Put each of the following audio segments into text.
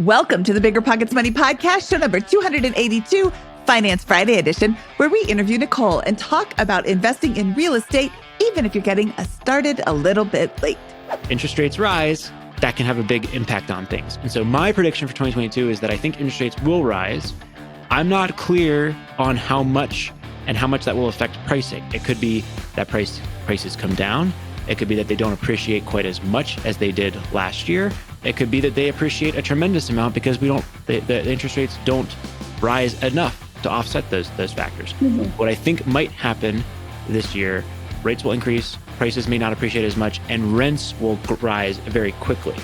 Welcome to the BiggerPockets Money Podcast, show number 282, Finance Friday edition, where we interview Nicole and talk about investing in real estate, even if you're getting started a little bit late. Interest rates rise, that can have a big impact on things. And so my prediction for 2022 is that I think interest rates will rise. I'm not clear on how much that will affect pricing. It could be that prices come down. It could be that they don't appreciate quite as much as they did last year. It could be that they appreciate a tremendous amount because the interest rates don't rise enough to offset those factors. Mm-hmm. What I think might happen this year, rates will increase, prices may not appreciate as much, and rents will rise very quickly.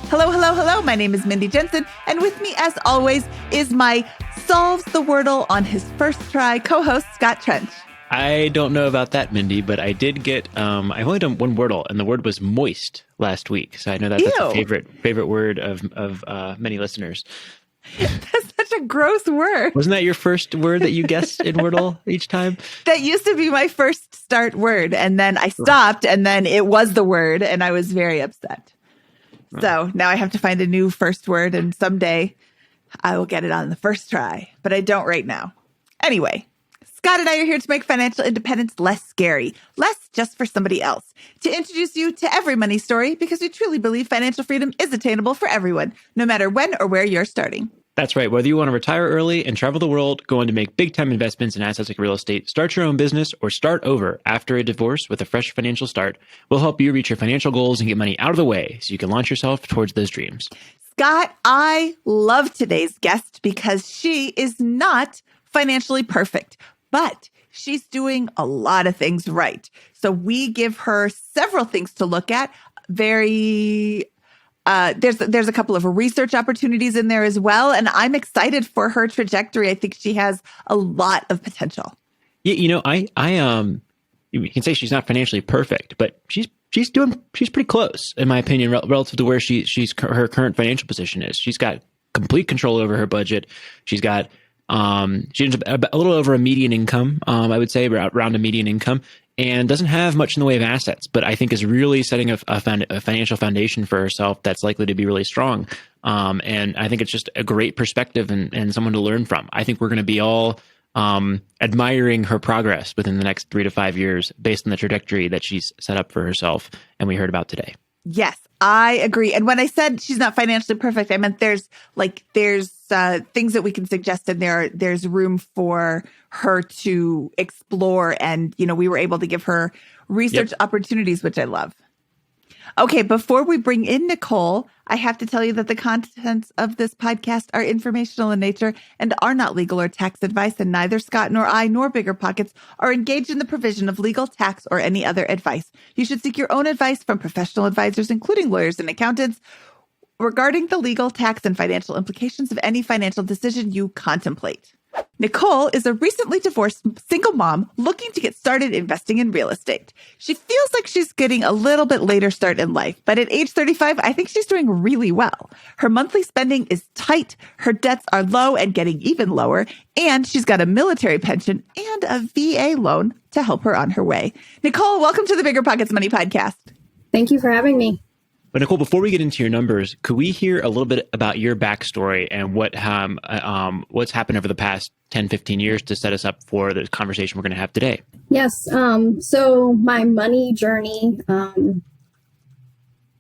Hello. My name is Mindy Jensen, and with me, as always, is my solves the Wordle on his first try co-host, Scott Trench. I don't know about that, Mindy, but I did get, I've only done one Wordle, and the word was moist last week. So I know that's a favorite word of many listeners. That's such a gross word. Wasn't that your first word that you guessed in Wordle each time? That used to be my first start word, and then I stopped, and then it was the word, and I was very upset. So now I have to find a new first word, and someday I will get it on the first try, but I don't right now. Anyway, Scott and I are here to make financial independence less scary, less just for somebody else, to introduce you to every money story because we truly believe financial freedom is attainable for everyone, no matter when or where you're starting. That's right. Whether you want to retire early and travel the world, go on to make big-time investments in assets like real estate, start your own business, or start over after a divorce with a fresh financial start, we'll help you reach your financial goals and get money out of the way so you can launch yourself towards those dreams. Scott, I love today's guest because she is not financially perfect, but she's doing a lot of things right. So we give her several things to look at. There's a couple of research opportunities in there as well. And I'm excited for her trajectory. I think she has a lot of potential. Yeah, you can say she's not financially perfect, but she's pretty close, in my opinion, relative to where her current financial position is. She's got complete control over her budget. She's got she ends up a little over a median income, I would say, around a median income, and doesn't have much in the way of assets, but I think is really setting a financial foundation for herself that's likely to be really strong. And I think it's just a great perspective and someone to learn from. I think we're going to be all admiring her progress within the next 3 to 5 years based on the trajectory that she's set up for herself and we heard about today. Yes, I agree. And when I said she's not financially perfect, I meant there's things that we can suggest in there. There's room for her to explore. And, we were able to give her research opportunities, which I love. Okay, before we bring in Nicole, I have to tell you that the contents of this podcast are informational in nature and are not legal or tax advice, and neither Scott nor I nor BiggerPockets are engaged in the provision of legal, tax, or any other advice. You should seek your own advice from professional advisors, including lawyers and accountants, regarding the legal, tax, and financial implications of any financial decision you contemplate. Nicole is a recently divorced single mom looking to get started investing in real estate. She feels like she's getting a little bit later start in life, but at age 35, I think she's doing really well. Her monthly spending is tight, her debts are low and getting even lower, and she's got a military pension and a VA loan to help her on her way. Nicole, welcome to the BiggerPockets Money Podcast. Thank you for having me. But Nicole, before we get into your numbers, could we hear a little bit about your backstory and what's happened over the past 10, 15 years to set us up for the conversation we're going to have today? Yes. So my money journey,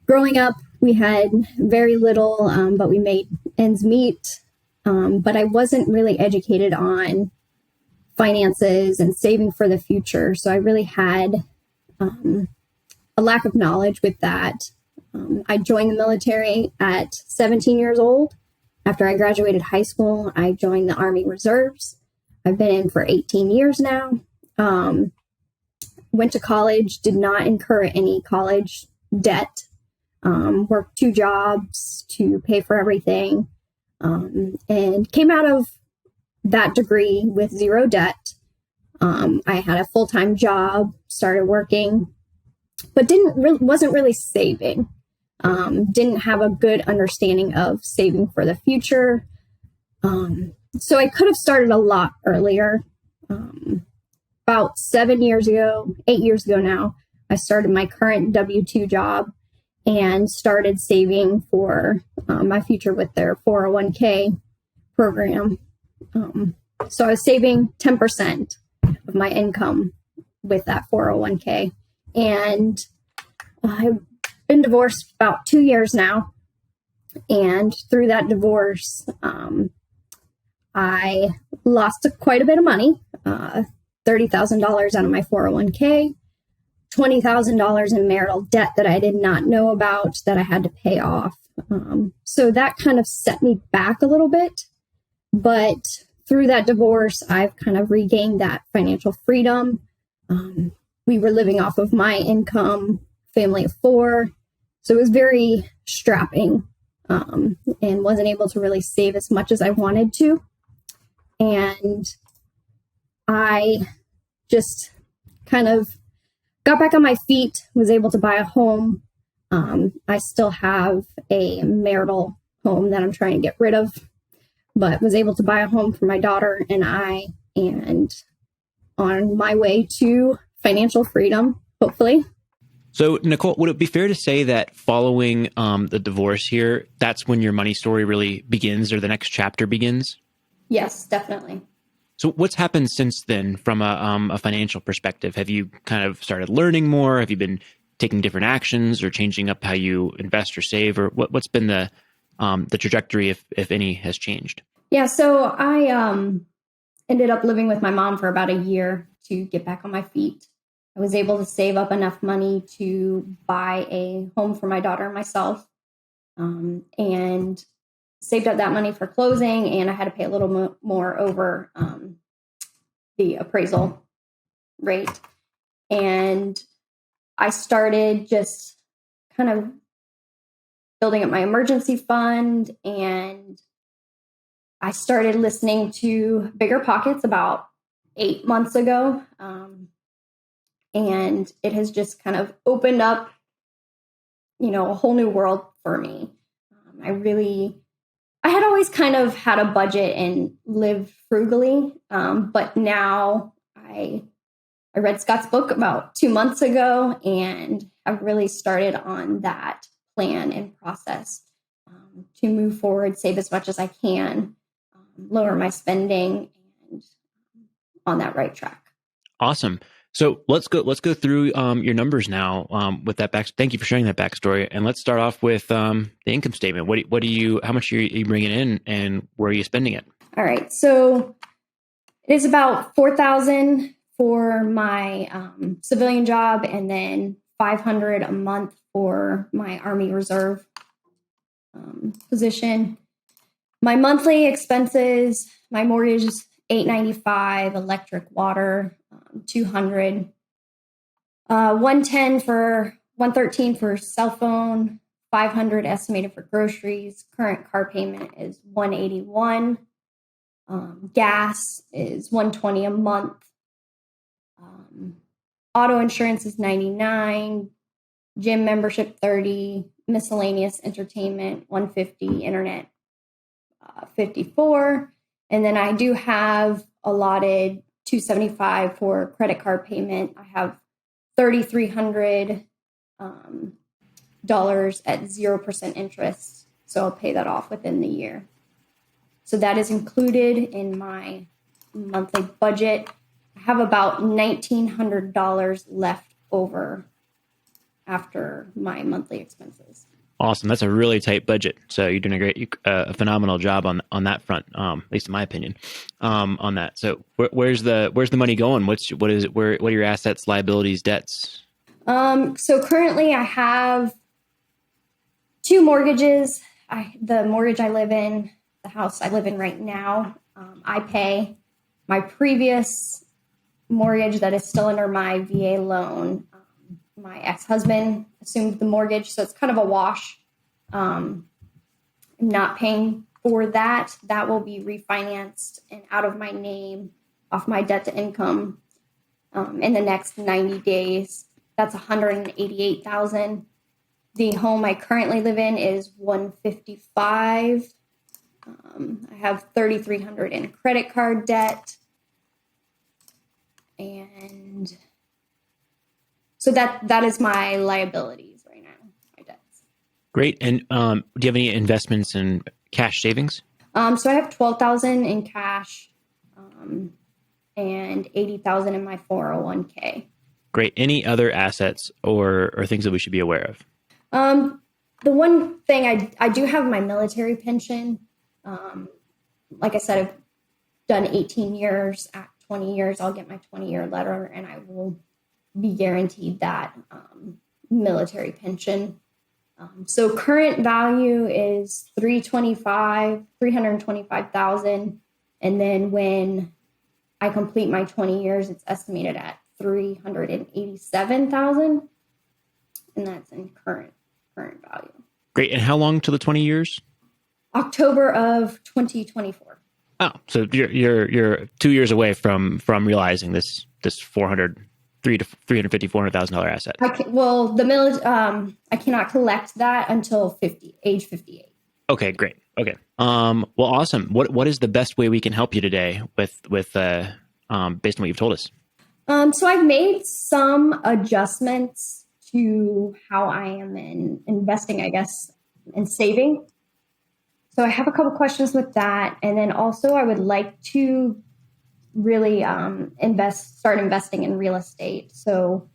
growing up, we had very little, but we made ends meet. But I wasn't really educated on finances and saving for the future. So I really had a lack of knowledge with that. I joined the military at 17 years old. After I graduated high school, I joined the Army Reserves. I've been in for 18 years now. Went to college, did not incur any college debt. Worked 2 jobs to pay for everything. And came out of that degree with 0 debt. I had a full-time job, started working, but wasn't really saving. Didn't have a good understanding of saving for the future. So I could have started a lot earlier. About 8 years ago now, I started my current W-2 job and started saving for my future with their 401k program. So I was saving 10% of my income with that 401k. And I've been divorced about 2 years now. And through that divorce, I lost quite a bit of money, $30,000 out of my 401k, $20,000 in marital debt that I did not know about that I had to pay off. So that kind of set me back a little bit. But through that divorce, I've kind of regained that financial freedom. We were living off of my income, family of 4. So it was very strapping, and wasn't able to really save as much as I wanted to. And I just kind of got back on my feet, was able to buy a home. I still have a marital home that I'm trying to get rid of, but was able to buy a home for my daughter and I, and on my way to financial freedom, hopefully. So, Nicole, would it be fair to say that following the divorce here, that's when your money story really begins, or the next chapter begins? Yes, definitely. So what's happened since then from a financial perspective? Have you kind of started learning more? Have you been taking different actions or changing up how you invest or save? Or what's been the trajectory, if any, has changed? Yeah, so I ended up living with my mom for about a year to get back on my feet. I was able to save up enough money to buy a home for my daughter and myself, and saved up that money for closing, and I had to pay a little more over the appraisal rate. And I started just kind of building up my emergency fund, and I started listening to BiggerPockets about 8 months ago. And it has just kind of opened up, a whole new world for me. I had always kind of had a budget and lived frugally. But now I read Scott's book about 2 months ago and have really started on that plan and process to move forward, save as much as I can, lower my spending, and on that right track. Awesome. So let's go through your numbers now with that back. Thank you for sharing that backstory. And let's start off with the income statement. How much are you bringing in, and where are you spending it? All right. So it is about $4,000 for my civilian job, and then $500 a month for my Army Reserve position. My monthly expenses, my mortgage is $895, electric, water, $200, $113 for cell phone, $500 estimated for groceries. Current car payment is $181. Gas is $120 a month. Auto insurance is $99. Gym membership $30. Miscellaneous entertainment $150. Internet $54. And then I do have allotted $275 for credit card payment. I have $3,300 at 0% interest. So I'll pay that off within the year. So that is included in my monthly budget. I have about $1,900 left over after my monthly expenses. Awesome. That's a really tight budget. So you're doing a phenomenal job on that front, at least in my opinion, on that. So where's the money going? What is it? What are your assets, liabilities, debts? So currently I have 2 mortgages. The mortgage I live in, the house I live in right now, I pay. My previous mortgage that is still under my VA loan, my ex-husband assumed the mortgage, so it's kind of a wash. I'm not paying for that. That will be refinanced and out of my name, off my debt to income, in the next 90 days. That's $188,000. The home I currently live in is $155. I have $3,300 in credit card debt, and so that is my liabilities right now, my debts. Great. And do you have any investments in cash savings? So I have 12,000 in cash, and 80,000 in my 401k. Great. Any other assets or things that we should be aware of? The one thing I do have my military pension. Like I said, I've done 18 years. At 20 years, I'll get my 20-year letter, and I will be guaranteed that military pension. So current value is 325,000. And then when I complete my 20 years, it's estimated at 387,000. And that's in current value. Great. And how long to the 20 years? October of 2024. Oh, so you're 2 years away from realizing this $450,000 asset. I cannot collect that until age 58. Okay, great. Okay. Well, awesome. What is the best way we can help you today with based on what you've told us? So I've made some adjustments to how I am investing, I guess, and saving. So I have a couple questions with that. And then also I would like to really start investing in real estate. So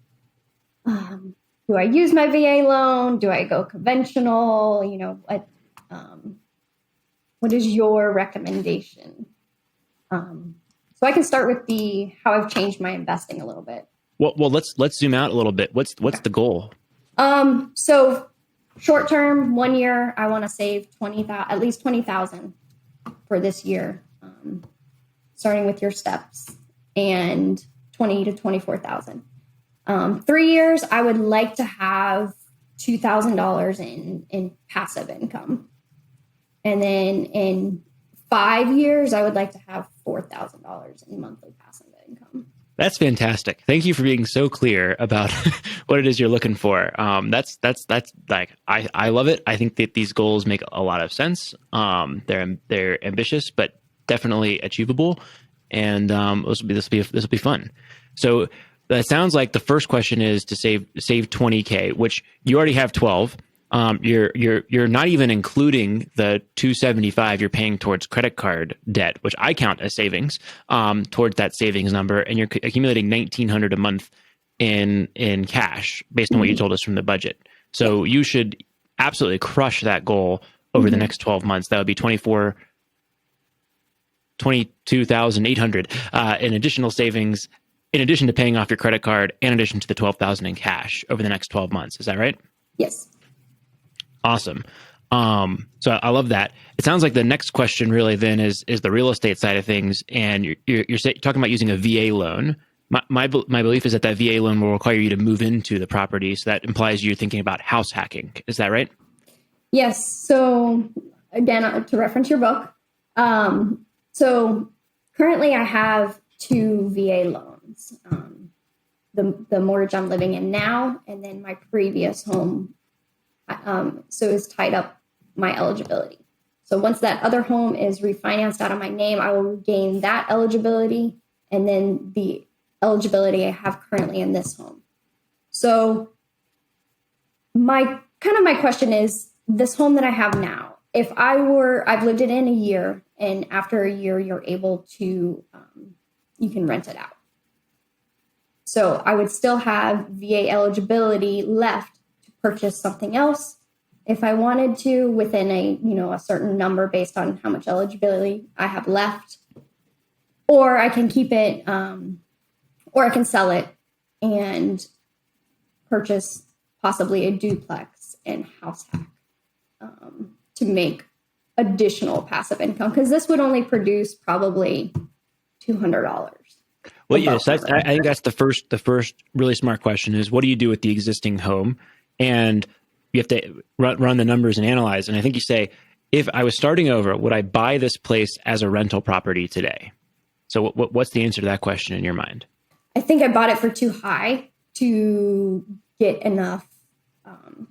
do I use my VA loan? Do I go conventional? What is your recommendation? So I can start with how I've changed my investing a little bit. Well, let's zoom out a little bit. What's the goal? So short term, 1 year, I want to save at least 20,000 for this year, starting with your steps, and 20 to 24,000. 3 years, I would like to have $2,000 in passive income, and then in 5 years, I would like to have $4,000 in monthly passive income. That's fantastic. Thank you for being so clear about what it is you're looking for. That's like, I love it. I think that these goals make a lot of sense. They're ambitious, but definitely achievable. And this will be fun. So that sounds like the first question is to save 20K, which you already have 12. You're not even including the 275 you're paying towards credit card debt, which I count as savings, towards that savings number, and you're accumulating $1,900 a month in cash based on what you told us from the budget. So you should absolutely crush that goal over the next 12 months. That would be 22,800 in additional savings, in addition to paying off your credit card, in addition to the 12,000 in cash over the next 12 months. Is that right? Yes. Awesome. So I love that. It sounds like the next question really then is the real estate side of things. And you're talking about using a VA loan. My belief is that VA loan will require you to move into the property. So that implies you're thinking about house hacking. Is that right? Yes. So again, to reference your book. So currently I have 2 VA loans. The mortgage I'm living in now, and then my previous home. So it's tied up my eligibility. So once that other home is refinanced out of my name, I will regain that eligibility, and then the eligibility I have currently in this home. So my question is, this home that I have now, if I've lived it in a year, and after a year, you're able to, you can rent it out. So I would still have VA eligibility left to purchase something else if I wanted to, within a certain number based on how much eligibility I have left, or I can keep it, or I can sell it and purchase possibly a duplex and house hack to make additional passive income, because this would only produce probably $200. Well, yes, I think that's the first really smart question is, what do you do with the existing home? And you have to run the numbers and analyze. And I think you say, if I was starting over, would I buy this place as a rental property today? So what's the answer to that question in your mind? I think I bought it for too high to get enough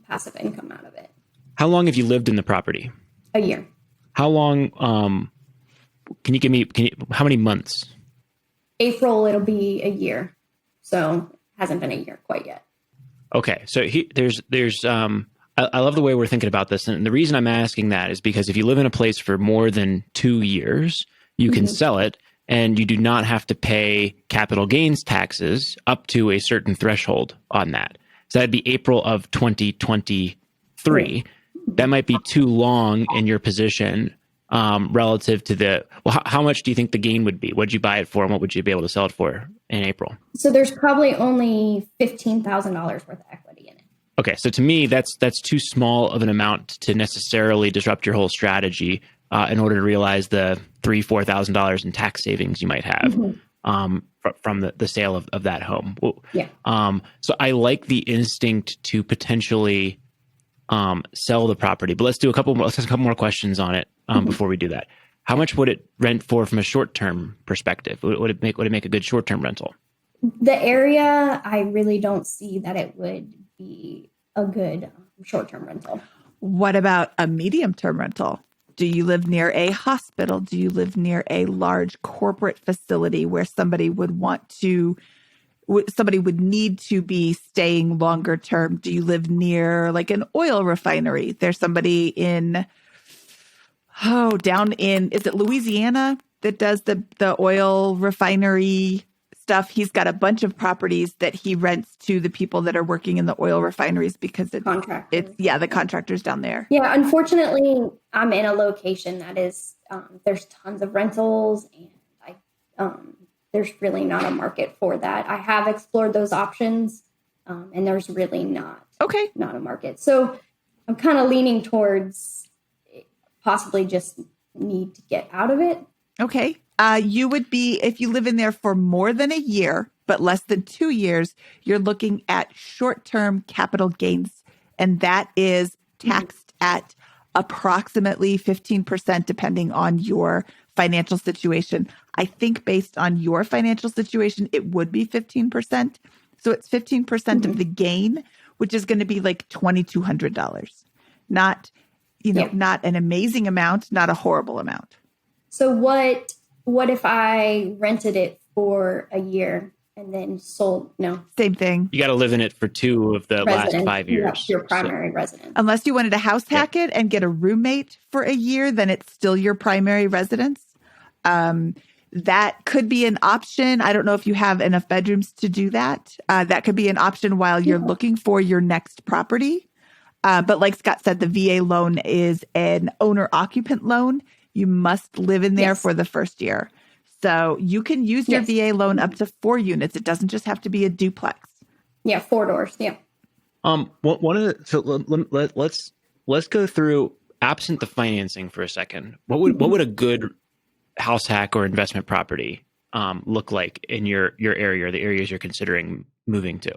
passive income out of it. How long have you lived in the property? A year. How long, how many months? April, it'll be a year. So it hasn't been a year quite yet. Okay. So I love the way we're thinking about this. And the reason I'm asking that is because if you live in a place for more than 2 years, you can sell it and you do not have to pay capital gains taxes up to a certain threshold on that. So that'd be April of 2023. That might be too long in your position relative to how much do you think the gain would be? What'd you buy it for and what would you be able to sell it for in April? So there's probably only $15,000 worth of equity in it. Okay, so to me, that's too small of an amount to necessarily disrupt your whole strategy in order to realize the $3,000-$4,000 in tax savings you might have from the sale of that home. So I like the instinct to potentially sell the property, but let's ask a couple more questions on it before we do that. How much would it rent for from a short-term perspective? Would it make a good short-term rental? The area, I really don't see that it would be a good short-term rental. What about a medium-term rental? Do you live near a hospital? Do you live near a large corporate facility where somebody would need to be staying longer term? Do you live near like an oil refinery? There's somebody down in, is it Louisiana that does the oil refinery stuff? He's got a bunch of properties that he rents to the people that are working in the oil refineries because the contractors down there. Yeah, unfortunately, I'm in a location that is there's tons of rentals, and there's really not a market for that. I have explored those options, and there's really not a market. So I'm kind of leaning towards possibly just need to get out of it. Okay. You would be, if you live in there for more than a year, but less than 2 years, you're looking at short-term capital gains. And that is taxed at approximately 15%, depending on your financial situation. I think based on your financial situation, it would be 15%. So it's 15% of the gain, which is going to be like $2,200. Not an amazing amount, not a horrible amount. So what if I rented it for a year and then sold? No. Same thing. You got to live in it for 2 of the last 5 years. That's your primary residence. Unless you wanted to house hack it and get a roommate for a year, then it's still your primary residence. That could be an option. I don't know if you have enough bedrooms to do that. That could be an option while you're looking for your next property. But like Scott said, the VA loan is an owner-occupant loan. You must live in there for the first year. So you can use your VA loan up to 4 units. It doesn't just have to be a duplex. Yeah, 4 doors. Yeah. Let's go through, absent the financing for a second. What would a good house hack or investment property look like in your area or the areas you're considering moving to?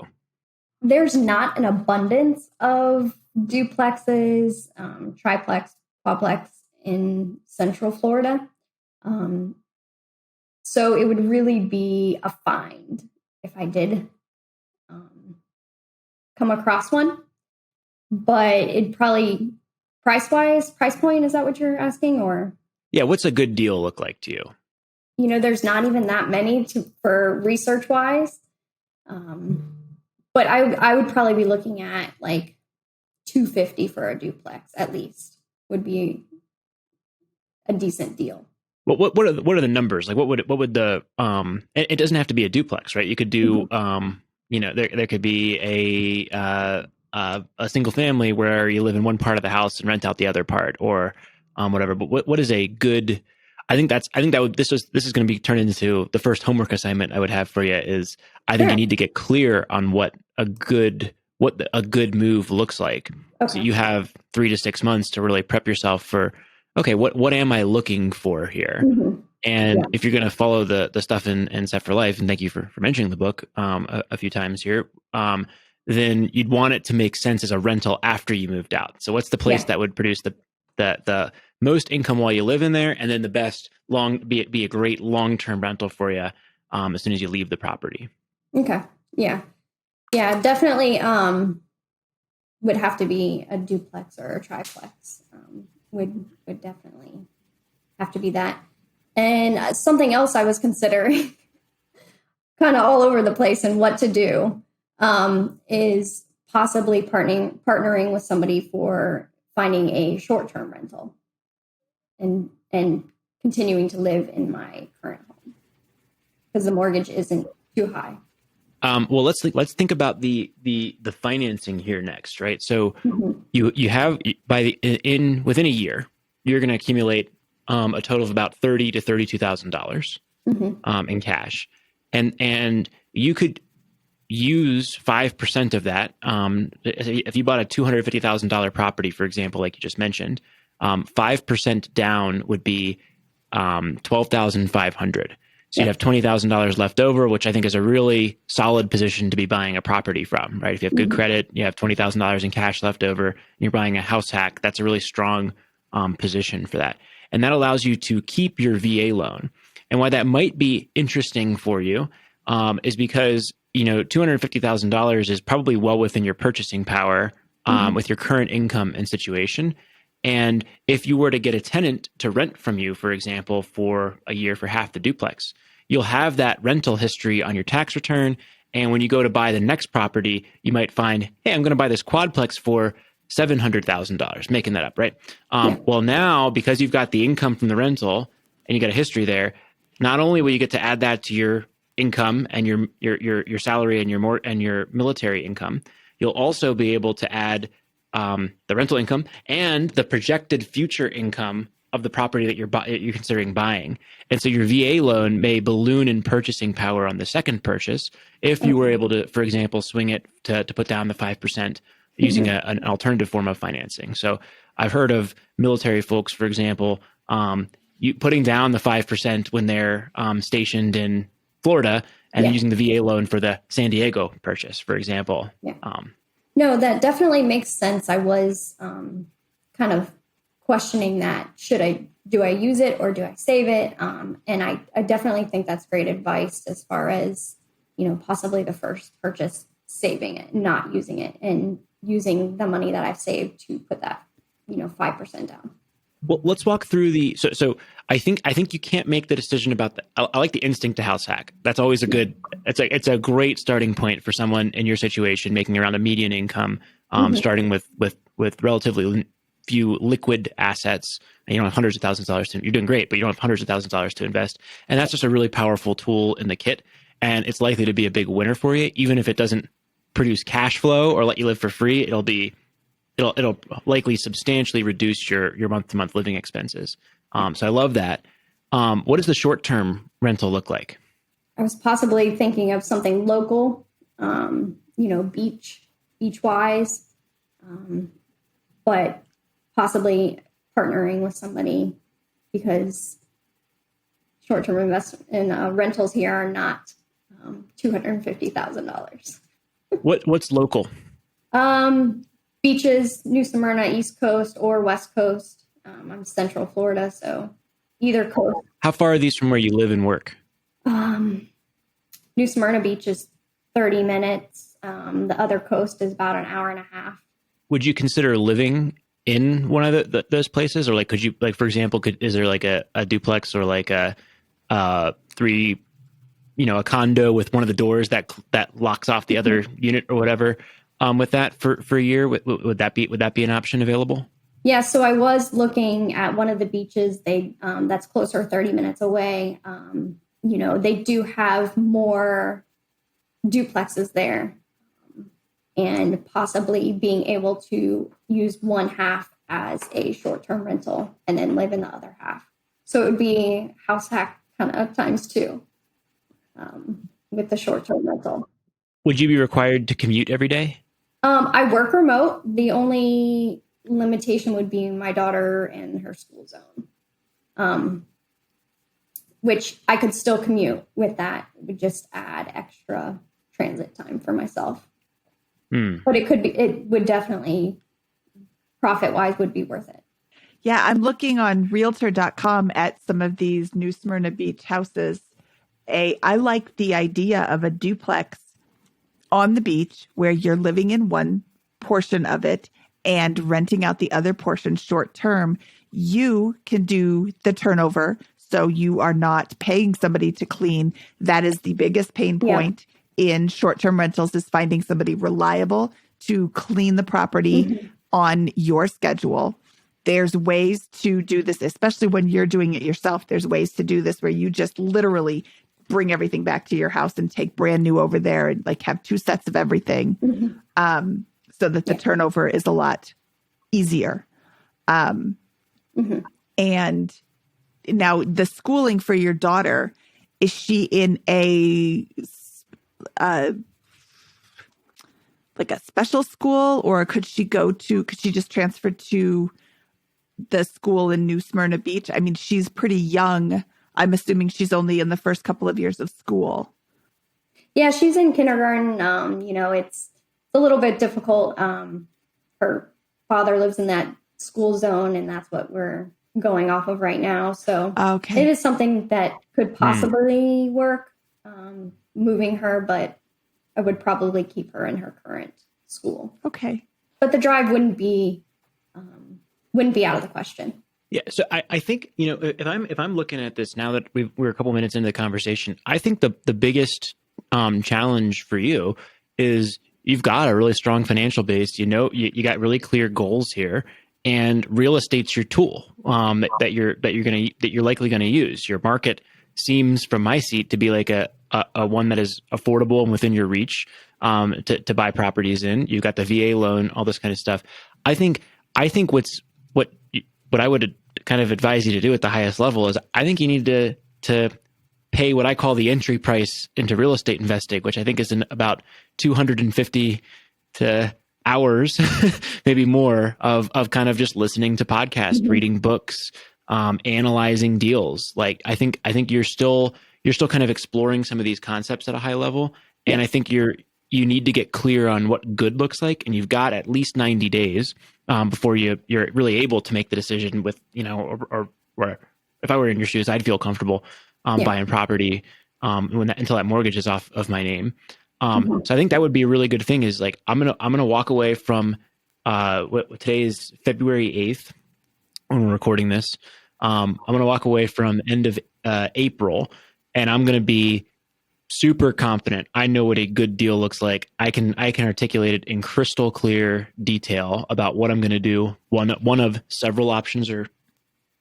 There's not an abundance of duplexes, triplex, quadplex in Central Florida. So it would really be a find if I did come across one. But it'd probably, price point, is that what you're asking? Or yeah, what's a good deal look like to you? There's not even that many for research wise. But I would probably be looking at like $250 for a duplex at least would be a decent deal. What are the numbers? Like what would the it doesn't have to be a duplex, right? You could do there could be a single family where you live in one part of the house and rent out the other part, or whatever. But what is a good? This is going to be turned into the first homework assignment I would have for you. Is I think you need to get clear on what a good move looks like. Okay. So you have 3 to 6 months to really prep yourself for, okay, what am I looking for here? Mm-hmm. And if you're going to follow the stuff in Set for Life, and thank you for mentioning the book a few times here, then you'd want it to make sense as a rental after you moved out. So what's the place that would produce the most income while you live in there, and then the best be a great long-term rental for you as soon as you leave the property? Okay. Yeah, definitely would have to be a duplex or a triplex. Would definitely have to be that. And something else I was considering, kind of all over the place and what to do, is possibly partnering with somebody for finding a short-term rental and continuing to live in my current home because the mortgage isn't too high. Well, let's think about the financing here next, right? So you have within a year, you're going to accumulate a total of about $30,000 to $32,000 in cash, and you could use 5% of that. If you bought a $250,000 property, for example, like you just mentioned, 5% down would be $12,500. So you'd have $20,000 left over, which I think is a really solid position to be buying a property from, right? If you have good credit, you have $20,000 in cash left over, and you're buying a house hack, that's a really strong position for that. And that allows you to keep your VA loan. And why that might be interesting for you is because, $250,000 is probably well within your purchasing power with your current income and situation. And if you were to get a tenant to rent from you, for example, for a year for half the duplex, you'll have that rental history on your tax return. And when you go to buy the next property, you might find, hey, I'm going to buy this quadplex for $700,000, making that up, right? Well, now, because you've got the income from the rental and you got a history there, not only will you get to add that to your income and your salary and your military income, you'll also be able to add the rental income and the projected future income of the property that you're considering buying. And so your VA loan may balloon in purchasing power on the second purchase if you were able to, for example, swing it to put down the 5% using an alternative form of financing. So I've heard of military folks, for example, you putting down the 5% when they're stationed in Florida and using the VA loan for the San Diego purchase, for example. No, that definitely makes sense. I was kind of questioning that. Do I use it or do I save it? And I definitely think that's great advice as far as, possibly the first purchase, saving it, not using it, and using the money that I've saved to put that, 5% down. Well, let's walk through so I think you can't make the decision about I like the instinct to house hack. That's always it's a great starting point for someone in your situation, making around a median income, starting with relatively few liquid assets. And you don't have hundreds of thousands of dollars you're doing great, but you don't have hundreds of thousands of dollars to invest. And that's just a really powerful tool in the kit. And it's likely to be a big winner for you, even if it doesn't produce cash flow or let you live for free. It'll likely substantially reduce your month-to-month living expenses. So I love that. What does the short-term rental look like? I was possibly thinking of something local, beach-wise, but possibly partnering with somebody because short-term investment in rentals here are not $250,000. What's local? Beaches, New Smyrna, East Coast or West Coast. I'm Central Florida, so either coast. How far are these from where you live and work? New Smyrna Beach is 30 minutes. The other coast is about an hour and a half. Would you consider living in one of those places? Or could you, for example, is there a duplex or a condo with one of the doors that locks off the other unit or whatever? With that for a year, would that be an option available? Yeah, so I was looking at one of the beaches. That's closer, 30 minutes away. They do have more duplexes there, and possibly being able to use one half as a short-term rental and then live in the other half. So it would be house hack kind of times two with the short-term rental. Would you be required to commute every day? I work remote. The only limitation would be my daughter and her school zone, which I could still commute with that. It would just add extra transit time for myself. But it would definitely, profit-wise, would be worth it. Yeah, I'm looking on realtor.com at some of these New Smyrna Beach houses. I like the idea of a duplex on the beach where you're living in one portion of it and renting out the other portion short term. You can do the turnover, so you are not paying somebody to clean. That is the biggest pain point in short-term rentals, is finding somebody reliable to clean the property on your schedule. There's ways to do this, especially when you're doing it yourself. There's ways to do this where you just literally bring everything back to your house and take brand new over there and like have 2 sets of everything, so that the turnover is a lot easier. And now the schooling for your daughter, is she in like a special school, or could she just transfer to the school in New Smyrna Beach? I mean, she's pretty young. I'm assuming she's only in the first couple of years of school. Yeah, she's in kindergarten. It's a little bit difficult. Her father lives in that school zone, and that's what we're going off of right now. So it is something that could possibly work, moving her, but I would probably keep her in her current school. Okay. But the drive wouldn't be out of the question. Yeah. So I think, if I'm looking at this now that we're a couple minutes into the conversation, I think the biggest challenge for you is you've got a really strong financial base. You got really clear goals here, and real estate's your tool that you're likely going to use. Your market seems, from my seat, to be like a one that is affordable and within your reach to buy properties in. You've got the VA loan, all this kind of stuff. I think what I would kind of advise you to do at the highest level is I think you need to pay what I call the entry price into real estate investing, which I think is in about 250 hours, maybe more of kind of just listening to podcasts, reading books, analyzing deals. Like I think you're still kind of exploring some of these concepts at a high level. And I think you need to get clear on what good looks like. And you've got at least 90 days before you're really able to make the decision with, or if I were in your shoes, I'd feel comfortable buying property until that mortgage is off of my name. So I think that would be a really good thing is like, I'm going to walk away from today is February 8th when we're recording this. I'm going to walk away from end of April, and I'm going to be super confident. I know what a good deal looks like. I can articulate it in crystal clear detail about what I'm going to do. One of several options or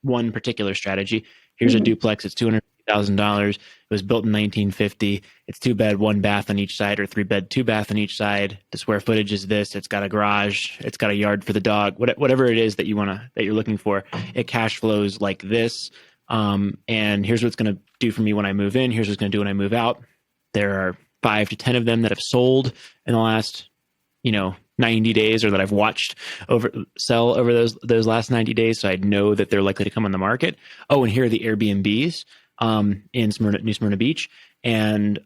one particular strategy. Here's a duplex. It's $250,000. It was built in 1950. It's 2-bed, 1 bath on each side, or 3-bed, 2 bath on each side. The square footage is this. It's got a garage. It's got a yard for the dog. Whatever it is that you're looking for, it cash flows like this. And here's what it's going to do for me when I move in. Here's what it's going to do when I move out. There are 5 to 10 of them that have sold in the last, 90 days, or that I've watched sell over those last 90 days. So I know that they're likely to come on the market. Oh, and here are the Airbnbs in New Smyrna Beach. And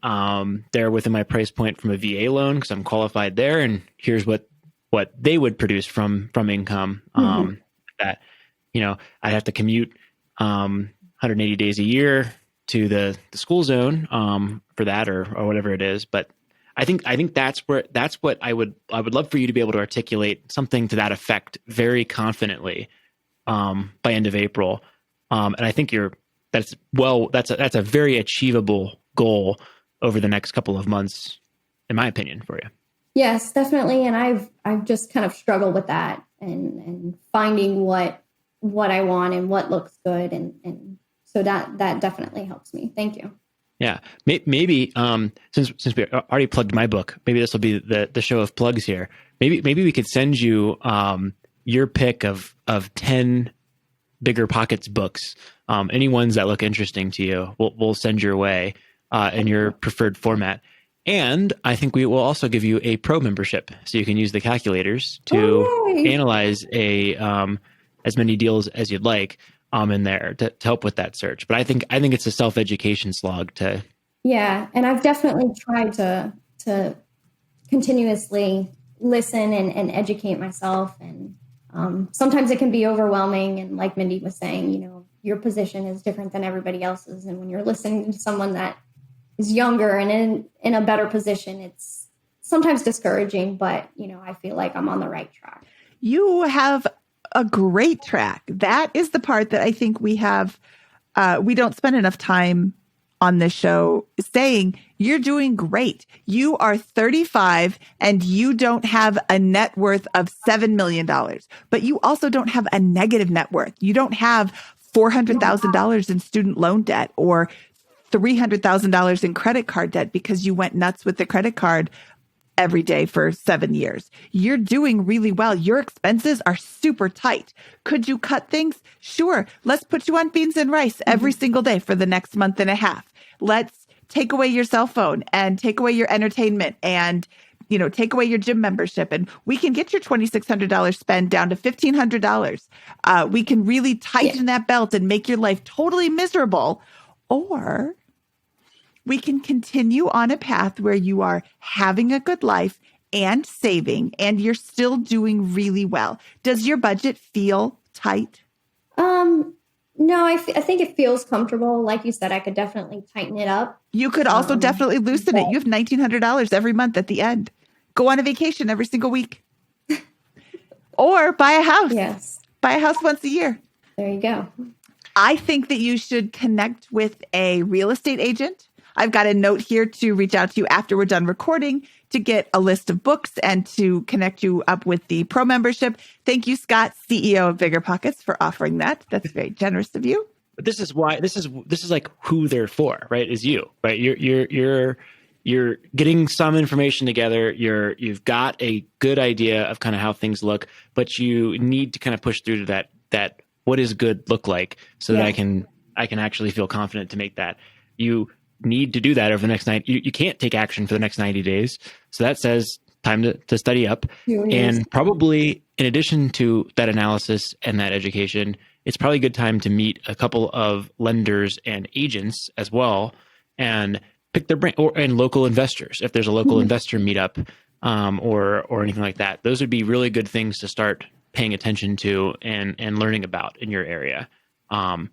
they're within my price point from a VA loan because I'm qualified there. And here's what they would produce from income that, I'd have to commute 180 days a year to the school zone for that or whatever it is. But I think that's what I would love for you to be able to articulate something to that effect very confidently by end of April. And I think that's a very achievable goal over the next couple of months, in my opinion, for you. Yes, definitely. And I've just kind of struggled with that and finding what I want and what looks good. And so that definitely helps me. Thank you. Yeah. Maybe since we already plugged my book, maybe this will be the show of plugs here. Maybe we could send you your pick of 10 BiggerPockets books. Any ones that look interesting to you, we'll send your way in your preferred format. And I think we will also give you a pro membership, so you can use the calculators to analyze as many deals as you'd like in there to help with that search. But I think it's a self-education slog to. Yeah, and I've definitely tried to continuously listen and educate myself, and sometimes it can be overwhelming. And like Mindy was saying, your position is different than everybody else's, and when you're listening to someone that is younger and in a better position, it's sometimes discouraging. But I feel like I'm on the right track. You have a great track. That is the part that I think we have. We don't spend enough time on this show saying you're doing great. You are 35 and you don't have a net worth of $7 million, but you also don't have a negative net worth. You don't have $400,000 in student loan debt or $300,000 in credit card debt because you went nuts with the credit card every day for 7 years. You're doing really well. Your expenses are super tight. Could you cut things? Sure. Let's put you on beans and rice every single day for the next month and a half. Let's take away your cell phone and take away your entertainment and, take away your gym membership. And we can get your $2,600 spend down to $1,500. We can really tighten that belt and make your life totally miserable. Or we can continue on a path where you are having a good life and saving, and you're still doing really well. Does your budget feel tight? No, I think it feels comfortable. Like you said, I could definitely tighten it up. You could also definitely loosen it. You have $1,900 every month at the end. Go on a vacation every single week. Or buy a house. Yes. Buy a house once a year. There you go. I think that you should connect with a real estate agent. I've got a note here to reach out to you after we're done recording to get a list of books and to connect you up with the pro membership. Thank you, Scott, CEO of BiggerPockets, for offering that. That's very generous of you. But this is why this is like who they're for, right? Is you, right? You're getting some information together. You've got a good idea of kind of how things look, but you need to kind of push through to that what does good look like so that I can actually feel confident to make that. You need to do that over the next night. You can't take action for the next 90 days. So that says time to study up. And probably in addition to that analysis and that education, it's probably a good time to meet a couple of lenders and agents as well and pick their brain, and local investors. If there's a local investor meetup or anything like that, those would be really good things to start paying attention to and learning about in your area. And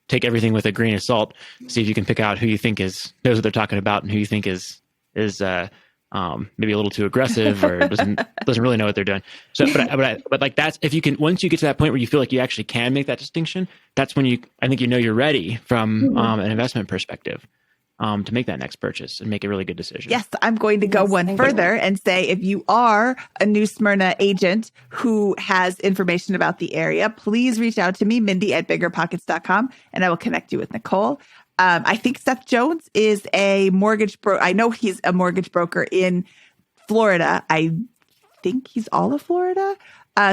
take everything with a grain of salt. See if you can pick out who you think knows what they're talking about and who you think is maybe a little too aggressive or doesn't really know what they're doing. So, but like that's, if you can, once you get to that point where you feel like you actually can make that distinction, that's when I think you're ready from an investment perspective to make that next purchase and make a really good decision. Yes, I'm going to go one further and say if you are a New Smyrna agent who has information about the area, please reach out to me, Mindy at BiggerPockets.com, and I will connect you with Nicole. I think Seth Jones is a mortgage broker. I know he's a mortgage broker in Florida. I think he's all of Florida.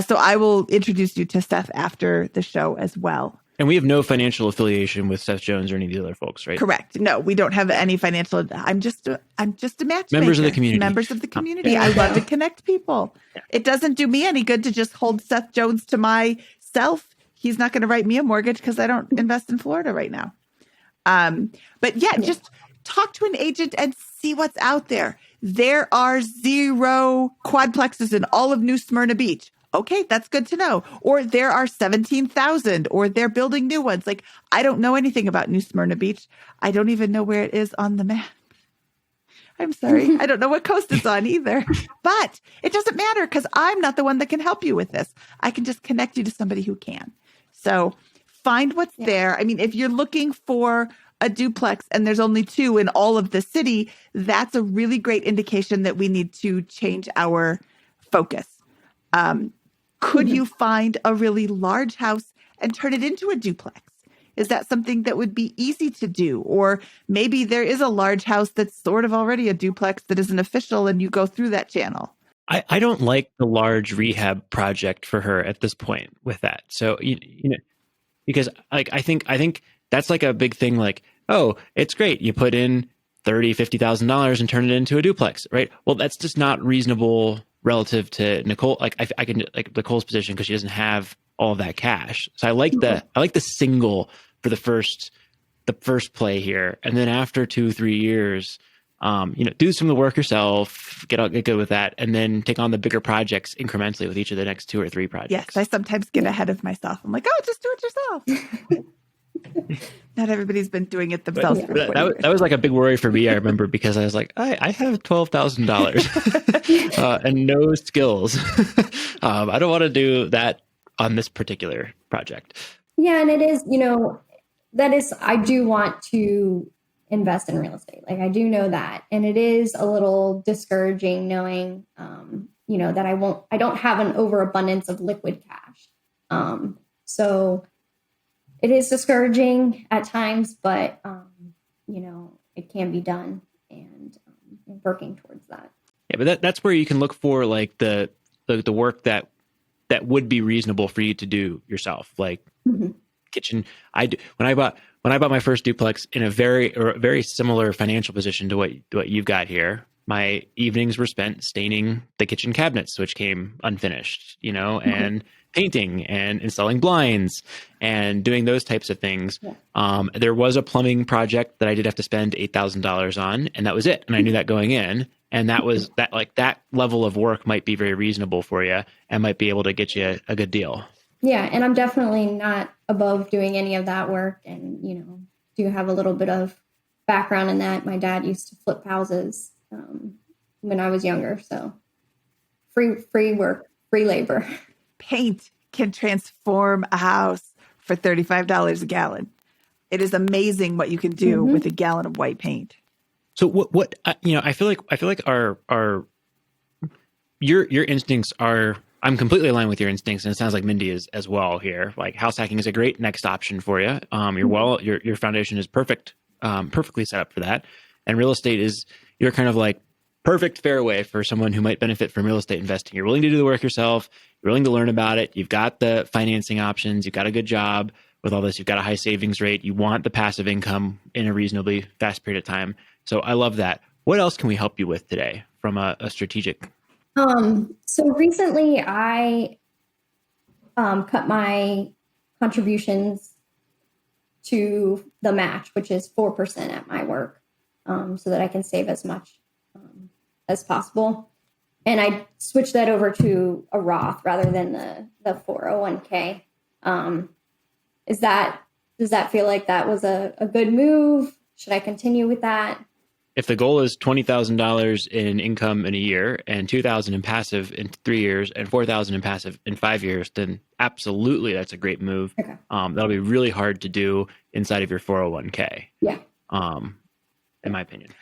So I will introduce you to Seth after the show as well. And we have no financial affiliation with Seth Jones or any of the other folks, right? Correct. No, we don't have any financial. I'm just a matchmaker. Members of the community. Members of the community. I love to connect people. Yeah. It doesn't do me any good to just hold Seth Jones to myself. He's not going to write me a mortgage because I don't invest in Florida right now. But just talk to an agent and see what's out there. There are 0 quadplexes in all of New Smyrna Beach. Okay, that's good to know. Or there are 17,000, or they're building new ones. Like, I don't know anything about New Smyrna Beach. I don't even know where it is on the map. I'm sorry. I don't know what coast it's on either. But it doesn't matter because I'm not the one that can help you with this. I can just connect you to somebody who can. So find what's there. I mean, if you're looking for a duplex and there's only 2 in all of the city, that's a really great indication that we need to change our focus. Could you find a really large house and turn it into a duplex? Is that something that would be easy to do? Or maybe there is a large house that's sort of already a duplex that isn't official and you go through that channel. I don't like the large rehab project for her at this point with that. So, because like, I think that's like a big thing. Like, oh, it's great. You put in $30,000, $50,000 and turn it into a duplex, right? Well, that's just not reasonable relative to Nicole. Like I can like Nicole's position because she doesn't have all of that cash. So I like the single for the first play here. And then after 2-3 years, do some of the work yourself, get good with that, and then take on the bigger projects incrementally with each of the next 2 or 3 projects. Yes, I sometimes get ahead of myself. I'm like, oh, just do it yourself. Not everybody's been doing it themselves. That was like a big worry for me. I remember because I was like, I have $12,000 and no skills. I don't want to do that on this particular project. Yeah, and it is, I do want to invest in real estate. Like I do know that. And it is a little discouraging knowing, that I don't have an overabundance of liquid cash. So it is discouraging at times, but, it can be done, and working towards that. Yeah, but that's where you can look for like the work that would be reasonable for you to do yourself, like kitchen. When I bought my first duplex in a very similar financial position to what you've got here. My evenings were spent staining the kitchen cabinets, which came unfinished, and painting and installing blinds and doing those types of things. Yeah. There was a plumbing project that I did have to spend $8,000 on, and that was it. And I knew that going in, and that was that level of work might be very reasonable for you and might be able to get you a good deal. Yeah. And I'm definitely not above doing any of that work, and, do have a little bit of background in that. My dad used to flip houses when I was younger. So free work, free labor. Paint can transform a house for $35 a gallon. It is amazing what you can do with a gallon of white paint. So what I feel like our your instincts are, I'm completely aligned with your instincts, and it sounds like Mindy is as well here. Like house hacking is a great next option for you. Your foundation is perfect, perfectly set up for that. And real estate is, you're kind of like perfect fairway for someone who might benefit from real estate investing. You're willing to do the work yourself. You're willing to learn about it. You've got the financing options. You've got a good job with all this. You've got a high savings rate. You want the passive income in a reasonably fast period of time. So I love that. What else can we help you with today from a strategic? So recently I cut my contributions to the match, which is 4% at my work, so that I can save as much as possible. And I switched that over to a Roth rather than the 401k. Does that feel like that was a good move? Should I continue with that? If the goal is $20,000 in income in a year and $2,000 in passive in 3 years and $4,000 in passive in 5 years, then absolutely that's a great move. Okay. That'll be really hard to do inside of your 401k. Yeah. In my opinion.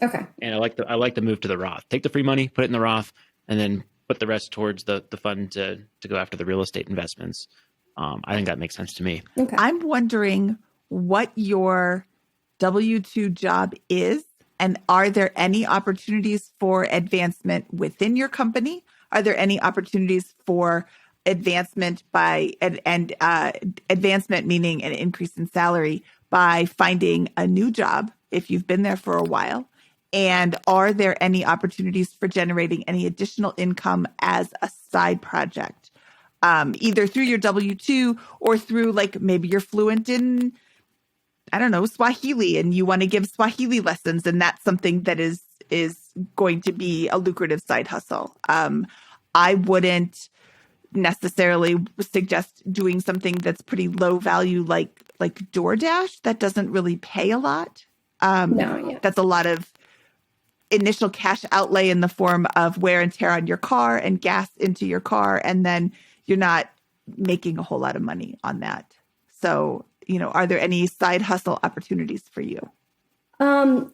Okay. And I like the move to the Roth. Take the free money, put it in the Roth, and then put the rest towards the fund to go after the real estate investments. I think that makes sense to me. Okay. I'm wondering what your W-2 job is, and are there any opportunities for advancement within your company? Are there any opportunities for advancement advancement meaning an increase in salary by finding a new job if you've been there for a while? And are there any opportunities for generating any additional income as a side project, either through your W-2 or through, like, maybe you're fluent in, I don't know, Swahili, and you want to give Swahili lessons, and that's something that is going to be a lucrative side hustle. I wouldn't necessarily suggest doing something that's pretty low value, like DoorDash. That doesn't really pay a lot. That's a lot of initial cash outlay in the form of wear and tear on your car and gas into your car, and then you're not making a whole lot of money on that. So, are there any side hustle opportunities for you?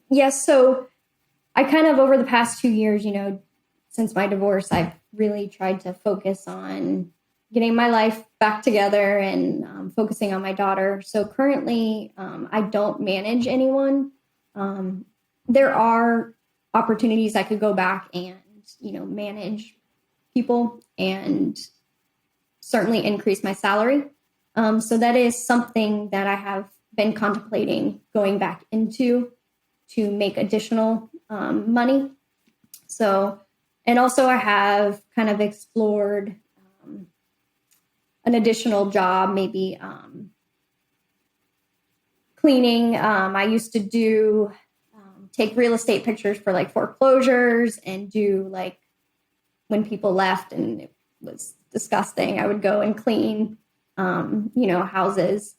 Yes. So I kind of, over the past 2 years, since my divorce, I've really tried to focus on getting my life back together and focusing on my daughter. So currently, I don't manage anyone. There are opportunities I could go back and, manage people and certainly increase my salary. So that is something that I have been contemplating going back into to make additional money. So, and also I have kind of explored an additional job, maybe cleaning. I used to do take real estate pictures for like foreclosures and do like when people left and it was disgusting, I would go and clean, houses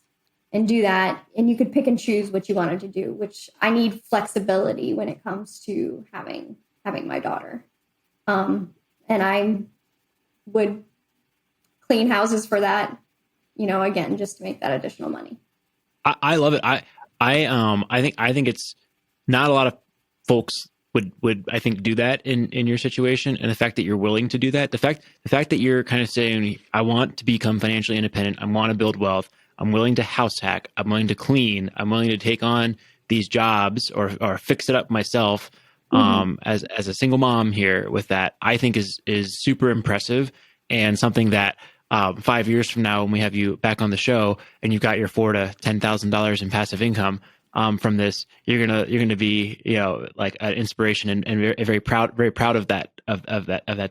and do that. And you could pick and choose what you wanted to do, which I need flexibility when it comes to having my daughter. And I would clean houses for that, again, just to make that additional money. I love it. I think it's not a lot of folks would I think do that in your situation, and the fact that you're willing to do that, the fact that you're kind of saying, I want to become financially independent, I want to build wealth, I'm willing to house hack, I'm willing to clean, I'm willing to take on these jobs or fix it up myself, as a single mom here with that, I think is super impressive, and something that 5 years from now, when we have you back on the show and you've got your $4,000 to $10,000 in passive income from this, you're gonna be, like an inspiration and very proud of that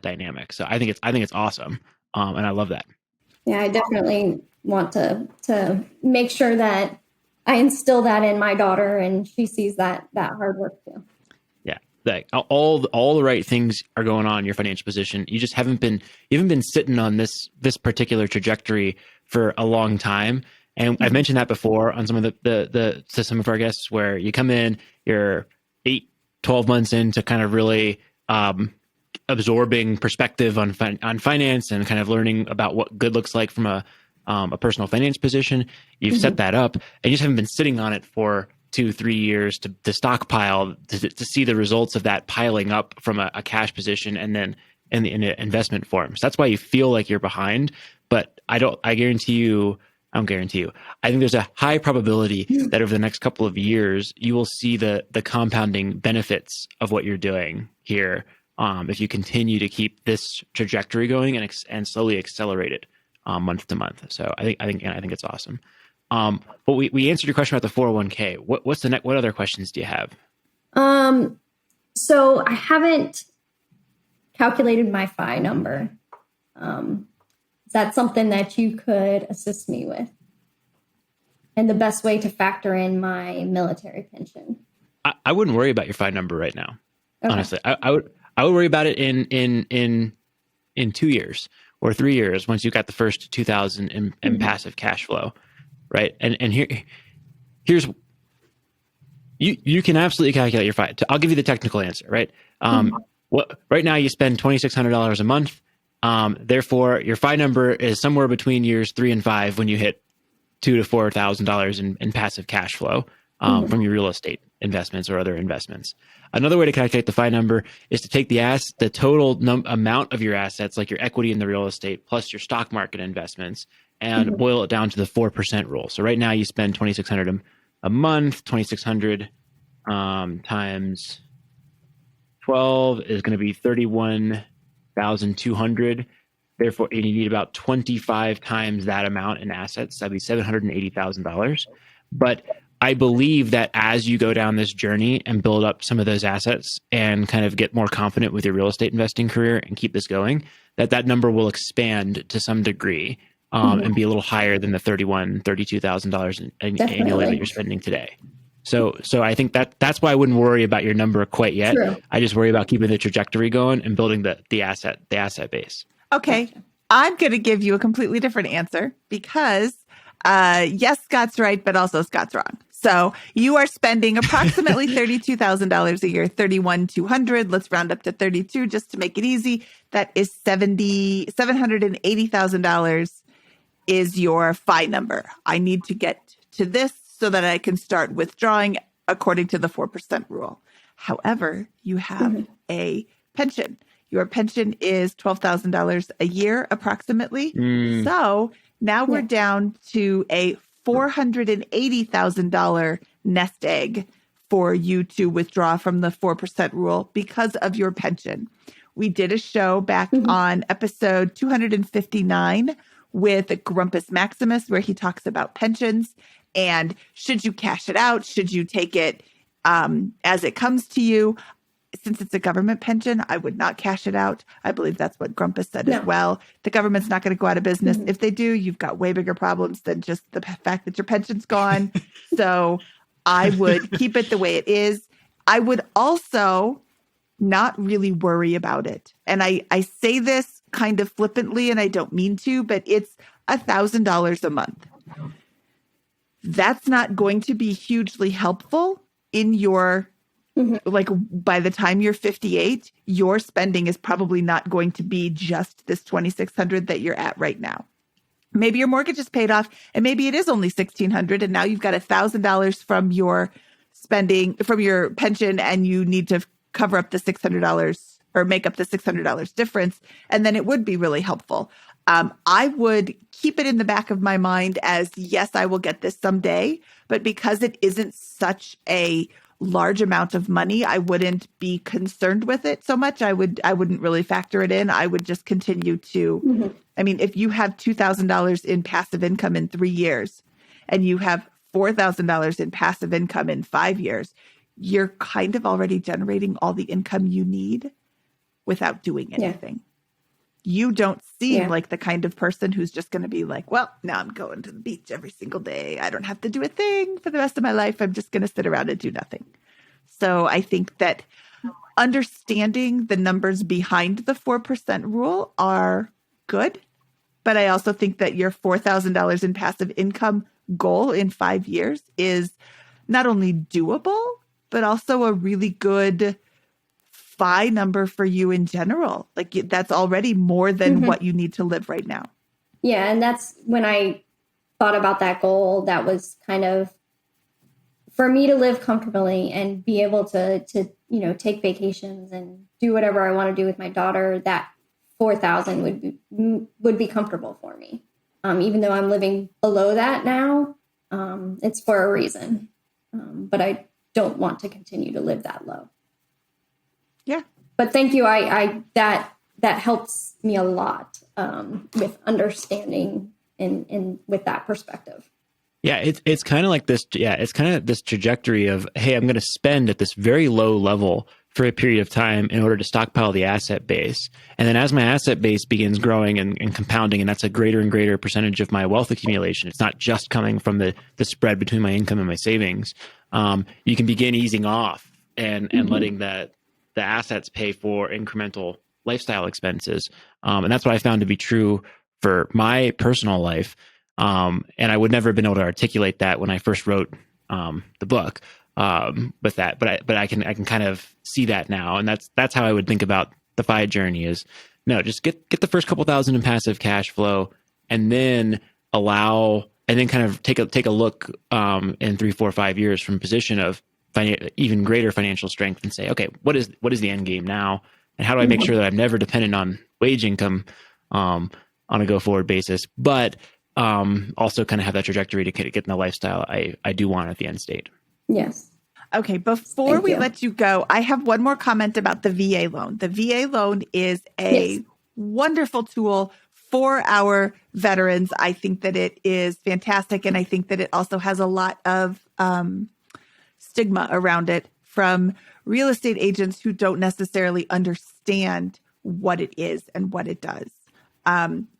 dynamic. So I think it's awesome, and I love that. Yeah, I definitely want to make sure that I instill that in my daughter, and she sees that hard work too. Yeah, like all the right things are going on in your financial position. You just haven't been sitting on this particular trajectory for a long time. And I've mentioned that before on some of the to some of our guests, where you come in, you're 8-12 months into kind of really absorbing perspective on finance and kind of learning about what good looks like from a personal finance position. You've set that up, and you just haven't been sitting on it for 2-3 years to stockpile to see the results of that piling up from a cash position and then in the investment form. So that's why you feel like you're behind. But I don't guarantee you. I think there's a high probability that over the next couple of years, you will see the compounding benefits of what you're doing here, if you continue to keep this trajectory going and slowly accelerate it month to month. So I think it's awesome. But we answered your question about the 401k. What's the next? What other questions do you have? So I haven't calculated my FI number. Is that something that you could assist me with? And the best way to factor in my military pension? I wouldn't worry about your FI number right now. Okay. Honestly, I would worry about it in 2 years or 3 years once you got the first 2,000 in passive cash flow, right? And here's you can absolutely calculate your FI. I'll give you the technical answer, right? Right now you spend $2,600 a month. Therefore, your FI number is somewhere between years 3 and 5 when you hit $2,000 to $4,000 in passive cash flow from your real estate investments or other investments. Another way to calculate the FI number is to take the total amount of your assets, like your equity in the real estate, plus your stock market investments, and boil it down to the 4% rule. So right now you spend $2,600 a month. 2,600 times 12 is going to be 31,200. Therefore, you need about 25 times that amount in assets. That'd be $780,000. But I believe that as you go down this journey and build up some of those assets and kind of get more confident with your real estate investing career and keep this going, that number will expand to some degree and be a little higher than the $32,000 annually that you're spending today. So I think that's why I wouldn't worry about your number quite yet. True. I just worry about keeping the trajectory going and building the asset base. Okay. I'm going to give you a completely different answer because yes, Scott's right, but also Scott's wrong. So you are spending approximately $32,000 a year, $31,200. Let's round up to 32 just to make it easy. That is $780,000 is your FI number. I need to get to this so that I can start withdrawing according to the 4% rule. However, you have a pension. Your pension is $12,000 a year, approximately. So now we're down to a $480,000 nest egg for you to withdraw from the 4% rule because of your pension. We did a show back on episode 259 with Grumpus Maximus, where he talks about pensions and should you cash it out? Should you take it as it comes to you? Since it's a government pension, I would not cash it out. I believe that's what Grumpus said as well. The government's not going to go out of business. If they do, you've got way bigger problems than just the fact that your pension's gone. So I would keep it the way it is. I would also not really worry about it. And I say this kind of flippantly, and I don't mean to, but it's $1,000 a month. That's not going to be hugely helpful in your like by the time you're 58, your spending is probably not going to be just this 2,600 that you're at right now. Maybe your mortgage is paid off and maybe it is only $1,600 and now you've got $1,000 from your spending from your pension and you need to cover up the $600 or make up the $600 difference. And then it would be really helpful. I would keep it in the back of my mind as, yes, I will get this someday, but because it isn't such a large amount of money, I wouldn't be concerned with it so much. I wouldn't really factor it in. I would just continue to, I mean, if you have $2,000 in passive income in 3 years and you have $4,000 in passive income in 5 years, you're kind of already generating all the income you need without doing anything. You don't seem like the kind of person who's just going to be like, well, now I'm going to the beach every single day. I don't have to do a thing for the rest of my life. I'm just going to sit around and do nothing. So I think that understanding the numbers behind the 4% rule are good. But I also think that your $4,000 in passive income goal in 5 years is not only doable, but also a really good FI number for you in general. Like that's already more than what you need to live right now. Yeah. And that's when I thought about that goal, that was kind of for me to live comfortably and be able to, take vacations and do whatever I want to do with my daughter. That 4,000 would be comfortable for me. Even though I'm living below that now, it's for a reason. But I don't want to continue to live that low. Yeah. But thank you. I that helps me a lot with understanding and with that perspective. Yeah, it's kind of like this. Yeah, it's kind of this trajectory of, hey, I'm going to spend at this very low level for a period of time in order to stockpile the asset base. And then as my asset base begins growing and compounding, and that's a greater and greater percentage of my wealth accumulation, it's not just coming from the spread between my income and my savings. You can begin easing off and letting the assets pay for incremental lifestyle expenses. And that's what I found to be true for my personal life. And I would never have been able to articulate that when I first wrote the book with that, but I can kind of see that now, and that's how I would think about the FI journey. Is no, just get the first couple thousand in passive cash flow, and then kind of take a look in 3, 4, 5 years from a position of even greater financial strength, and say, okay, what is the end game now, and how do I make sure that I'm never dependent on wage income on a go forward basis, but also kind of have that trajectory to get in the lifestyle I do want at the end state. Yes. Okay. Before we let you go, I have one more comment about the VA loan. The VA loan is a wonderful tool for our veterans. I think that it is fantastic. And I think that it also has a lot of stigma around it from real estate agents who don't necessarily understand what it is and what it does.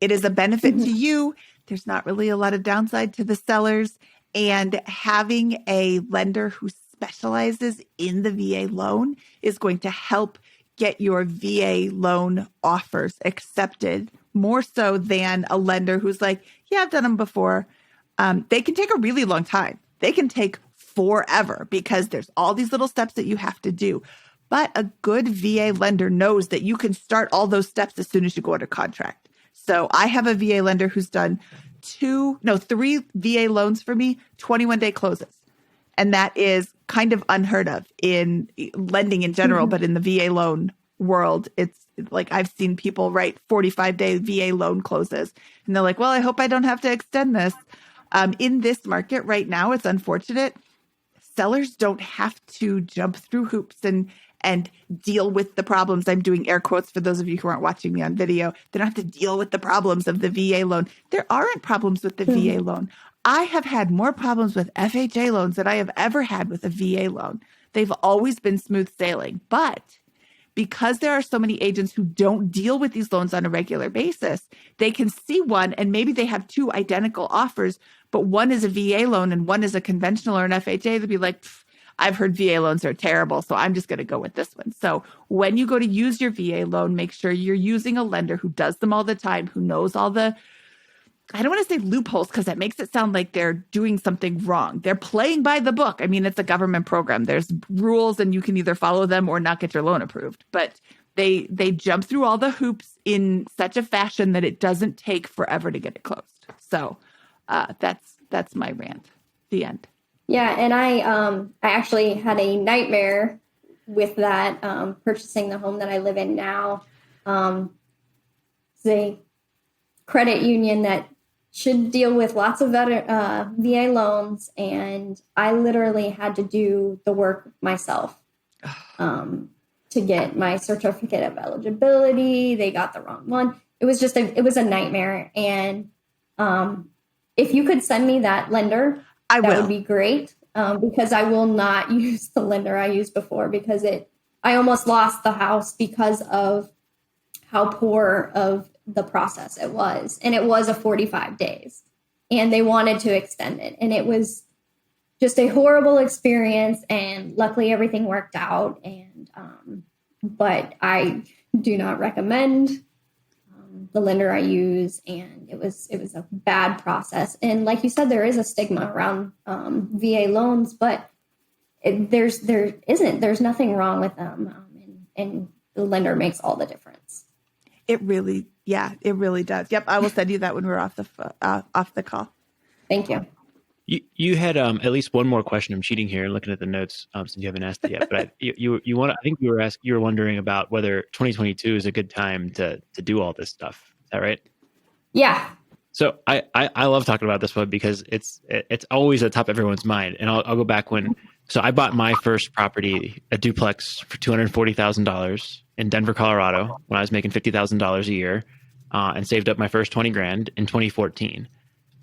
It is a benefit to you. There's not really a lot of downside to the sellers. And having a lender who specializes in the VA loan is going to help get your VA loan offers accepted more so than a lender who's like, yeah, I've done them before. They can take a really long time. They can take forever because there's all these little steps that you have to do. But a good VA lender knows that you can start all those steps as soon as you go under contract. So I have a VA lender who's done 3 VA loans for me, 21-day closes. And that is kind of unheard of in lending in general, but in the VA loan world, it's like I've seen people write 45-day VA loan closes. And they're like, well, I hope I don't have to extend this. In this market right now, it's unfortunate. Sellers don't have to jump through hoops and deal with the problems. I'm doing air quotes for those of you who aren't watching me on video. They don't have to deal with the problems of the VA loan. There aren't problems with the VA loan. I have had more problems with FHA loans than I have ever had with a VA loan. They've always been smooth sailing. But because there are so many agents who don't deal with these loans on a regular basis, they can see one and maybe they have 2 identical offers, but one is a VA loan and one is a conventional or an FHA. They'll be like, I've heard VA loans are terrible, so I'm just going to go with this one. So when you go to use your VA loan, make sure you're using a lender who does them all the time, who knows all the, I don't want to say loopholes because that makes it sound like they're doing something wrong. They're playing by the book. I mean, it's a government program. There's rules and you can either follow them or not get your loan approved. But they jump through all the hoops in such a fashion that it doesn't take forever to get it closed. So that's my rant. The end. Yeah, and I actually had a nightmare with that, purchasing the home that I live in now. It's a credit union that should deal with lots of VA loans, and I literally had to do the work myself to get my certificate of eligibility. They got the wrong one. It was just it was a nightmare. And if you could send me that lender, that would be great, because I will not use the lender I used before, because I almost lost the house because of how poor of the process it was. And it was a 45 days, and they wanted to extend it. And it was just a horrible experience. And luckily everything worked out. And, but I do not recommend the lender I use. And it was a bad process. And like you said, there is a stigma around VA loans, but there's nothing wrong with them. And the lender makes all the difference. It really does. Yep. I will send you that when we're off the call. Thank you. You had at least one more question. I'm cheating here and looking at the notes since you haven't asked it yet. But you think you were wondering about whether 2022 is a good time to do all this stuff. Is that right? Yeah. So I love talking about this one because it's always at the top of everyone's mind. And I'll go back so I bought my first property, a duplex, for $240,000 in Denver, Colorado, when I was making $50,000 a year, and saved up my first $20,000 in 2014.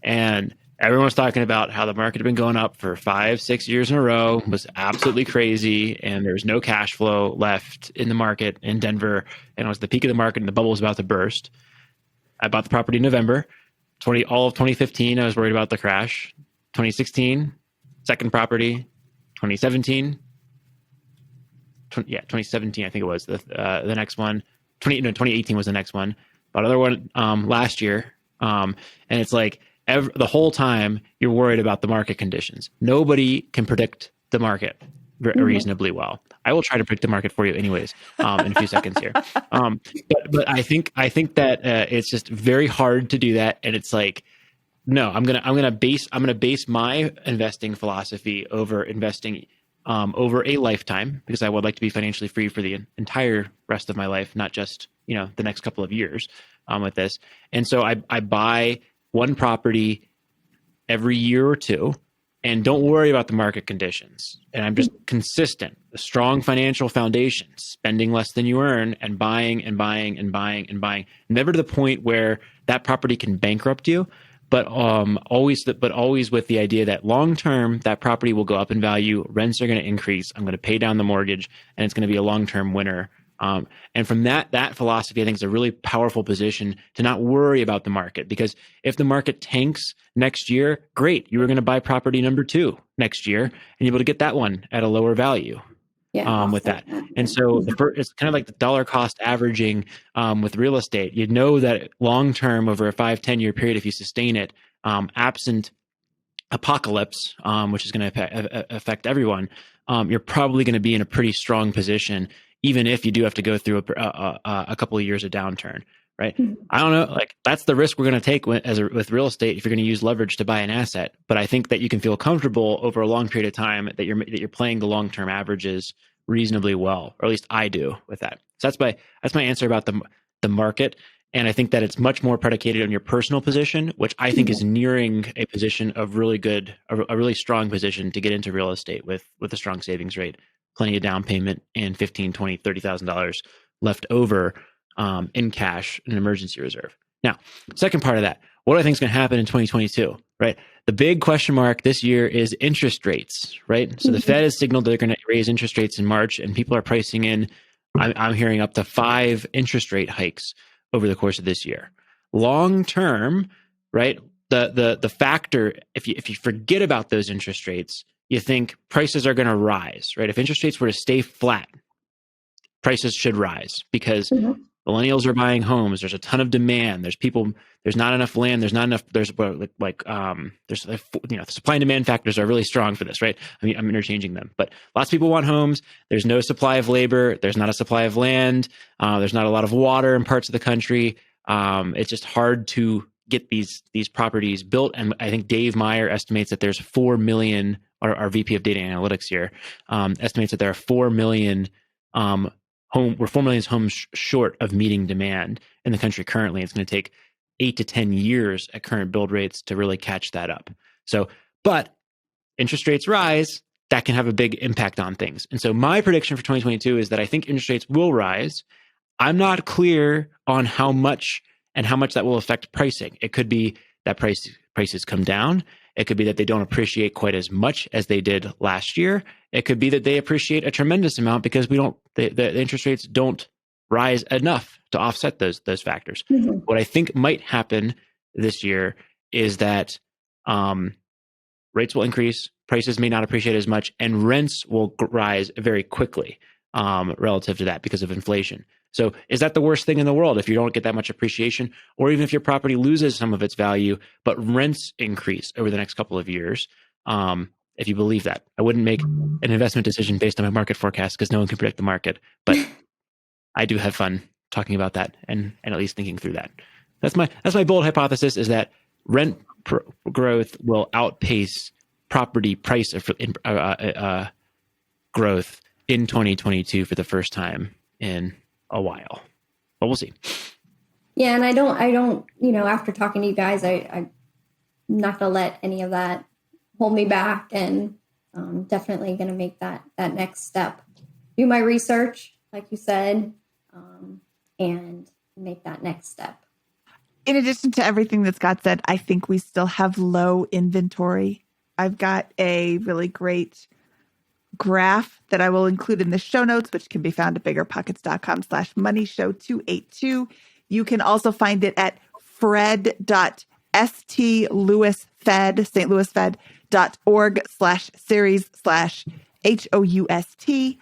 And everyone was talking about how the market had been going up for 5-6 years in a row, was absolutely crazy, and there was no cash flow left in the market in Denver, and it was the peak of the market, and the bubble was about to burst. I bought the property in November. All of 2015, I was worried about the crash. 2016, second property. 2017, 2017, I think it was the next one. 2018 was the next one. Bought another one last year, and it's like the whole time you're worried about the market conditions. Nobody can predict the market reasonably well. I will try to predict the market for you, anyways, in a few seconds here. But I think that it's just very hard to do that, and it's like, no, I'm gonna base my investing philosophy over investing over a lifetime, because I would like to be financially free for the entire rest of my life, not just the next couple of years with this. And so I buy one property every year or two, and don't worry about the market conditions. And I'm just consistent, a strong financial foundation, spending less than you earn, and buying and buying and buying and buying, never to the point where that property can bankrupt you. But always with the idea that long term, that property will go up in value, rents are going to increase, I'm going to pay down the mortgage, and it's going to be a long term winner. And from that philosophy, I think is a really powerful position to not worry about the market, because if the market tanks next year, great, you were going to buy property number 2 next year, and you're able to get that one at a lower value. With that. And so it's kind of like the dollar cost averaging with real estate. You know that long term, over a 5-10 year period, if you sustain it, absent apocalypse, which is going to affect everyone, you're probably going to be in a pretty strong position, even if you do have to go through a couple of years of downturn. Right? I don't know. Like, that's the risk we're going to take with real estate if you're going to use leverage to buy an asset. But I think that you can feel comfortable over a long period of time that you're playing the long term averages reasonably well, or at least I do with that. So that's my answer about the market. And I think that it's much more predicated on your personal position, which I think is nearing a position of really a really strong position to get into real estate with a strong savings rate, plenty of down payment, and $15,000, $20,000, $30,000 left over in cash, an emergency reserve. Now, second part of that, what do I think is going to happen in 2022, right? The big question mark this year is interest rates, right? So the Fed has signaled they're going to raise interest rates in March, and people are pricing in, I'm hearing, up to 5 interest rate hikes over the course of this year. Long term, right? The factor, if you forget about those interest rates, you think prices are going to rise, right? If interest rates were to stay flat, prices should rise, because millennials are buying homes. There's a ton of demand. There's not enough land. There's supply and demand factors are really strong for this, right? I mean, I'm interchanging them, but lots of people want homes. There's no supply of labor. There's not a supply of land. There's not a lot of water in parts of the country. It's just hard to get these properties built. And I think Dave Meyer estimates that there's 4 million, our VP of data analytics here, estimates that there are 4 million we're 4 million homes short of meeting demand in the country currently. It's going to take 8 to 10 years at current build rates to really catch that up. So, but interest rates rise, that can have a big impact on things. And so my prediction for 2022 is that I think interest rates will rise. I'm not clear on how much and how much that will affect pricing. It could be that prices come down. It could be that they don't appreciate quite as much as they did last year. It could be that they appreciate a tremendous amount because the interest rates don't rise enough to offset those factors. Mm-hmm. What I think might happen this year is that rates will increase, prices may not appreciate as much, and rents will rise very quickly relative to that because of inflation. So is that the worst thing in the world if you don't get that much appreciation, or even if your property loses some of its value, but rents increase over the next couple of years? If you believe that, I wouldn't make an investment decision based on my market forecast because no one can predict the market, but I do have fun talking about that and at least thinking through that. That's my bold hypothesis, is that rent growth will outpace property price growth in 2022 for the first time in a while, but we'll see. Yeah. And I don't, after talking to you guys, I'm not going to let any of that hold me back, and definitely going to make that next step, do my research, like you said, and make that next step. In addition to everything that Scott said, I think we still have low inventory. I've got a really great graph that I will include in the show notes, which can be found at biggerpockets.com/moneyshow282. You can also find it at fred.stlewisfed.org/series/HOUST,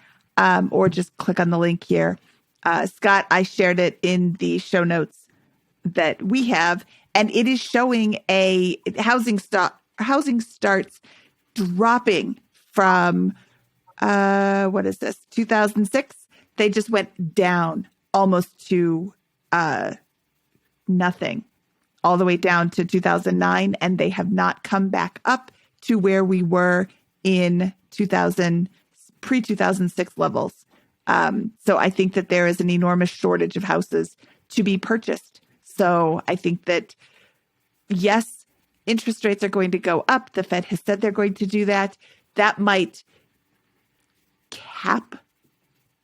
or just click on the link here. Scott, I shared it in the show notes that we have, and it is showing a housing starts dropping from 2006. They just went down almost to nothing, all the way down to 2009, and they have not come back up to where we were in pre-2006 levels. So I think that there is an enormous shortage of houses to be purchased. So I think that, yes, interest rates are going to go up. The Fed has said they're going to do that. That might cap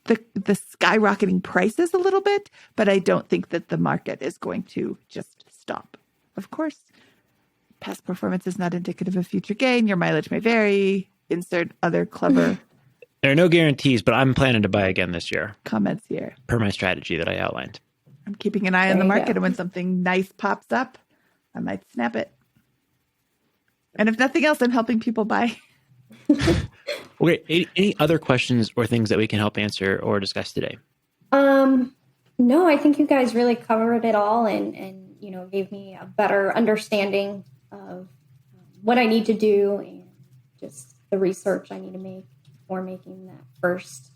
the skyrocketing prices a little bit, but I don't think that the market is going to just stop. Of course, past performance is not indicative of future gain. Your mileage may vary. Insert other clever There are no guarantees, but I'm planning to buy again this year. Comments here. Per my strategy that I outlined. I'm keeping an eye on the market, and when something nice pops up, I might snap it. And if nothing else, I'm helping people buy. Okay. Any other questions or things that we can help answer or discuss today? No, I think you guys really covered it all and gave me a better understanding of what I need to do and just the research I need to make before making that first